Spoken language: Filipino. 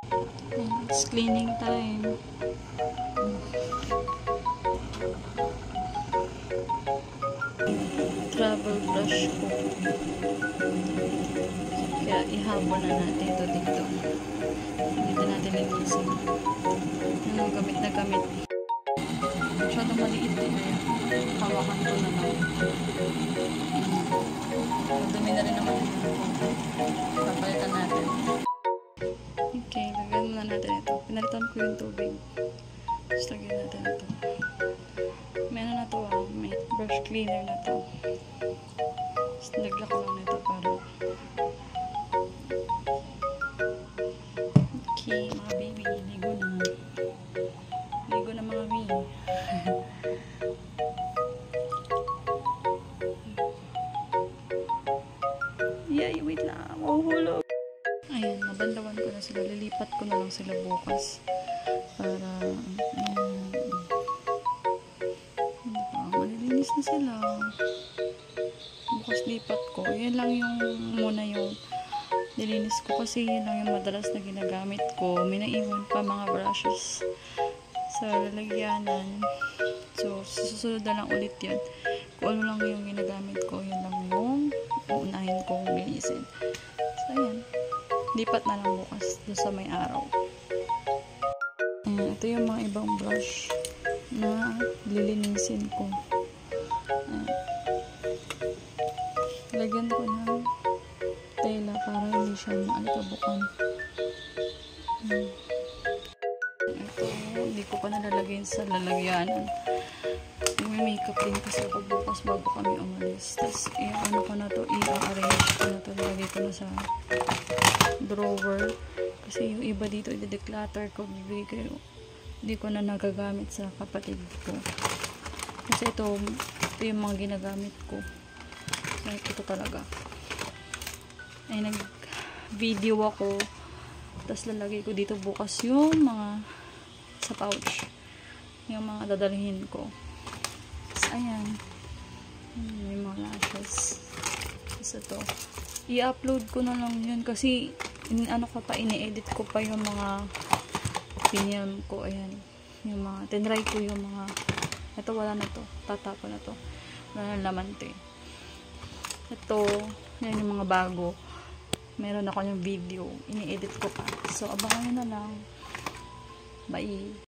It's cleaning time. Travel brush ko. Kaya ihabol na natin ito dito. Dito natin linisin. Yung gamit na gamit. Masyadong maliit eh. Hawakan ko na lang. Dumi na rin naman ito. Papalitan natin. Okay, lagyan muna natin ito. Pinalitan ko yung tubig. Tapos lagyan natin ito. May ano na ito may brush cleaner na ito. Tapos lagyan ko lang na ito para okay, mga baby, ligo na. Ligo na mga baby. Yay, wait lang. Mahuhulog. Ayan, nabandawan ko na sila. Lilipat ko na lang sila bukas. Para, malilinis na sila. Bukas lipat ko. Yan lang yung, muna yung nilinis ko. Kasi yan lang yung madalas na ginagamit ko. May naiwan pa mga brushes sa lalagyanan. So, susunod na lang ulit yan. Kung ano lang yung ginagamit ko, yan lang yung uunahin kong linisin. So, ayan. Lipat na lang bukas doon sa may araw. Ayan, ito yung mga ibang brush na lilinisin ko. Ayan. Lagyan ko ng tela para hindi siya maalikabukan. Ito, hindi ko pa nalalagyan sa lalagyanan. May makeup din kasi ako bukas bago kami umalis. Tapos, ano ko na to, i-arrange ko na to. Lagay ko na sa drawer. Kasi yung iba dito, i-declutter ko. Hindi ko na nagagamit sa kapatid ko. Kasi ito yung mga ginagamit ko. So, ito talaga. Ay, nag-video ako. Tapos, lalagay ko dito bukas yung mga sa pouch. Yung mga dadalhin ko. Ayan. May mga lashes. Tapos ito. I-upload ko na lang yun. Kasi, ano ko pa, ini-edit ko pa yung mga pinilm ko. Ayan. Yung mga, tinry ko yung mga, ito wala na to. Tatapa na to. Wala na laman to eh. Ito, yan yung mga bago. Meron ako yung video. Ini-edit ko pa. So, abangan nyo na lang. Bye.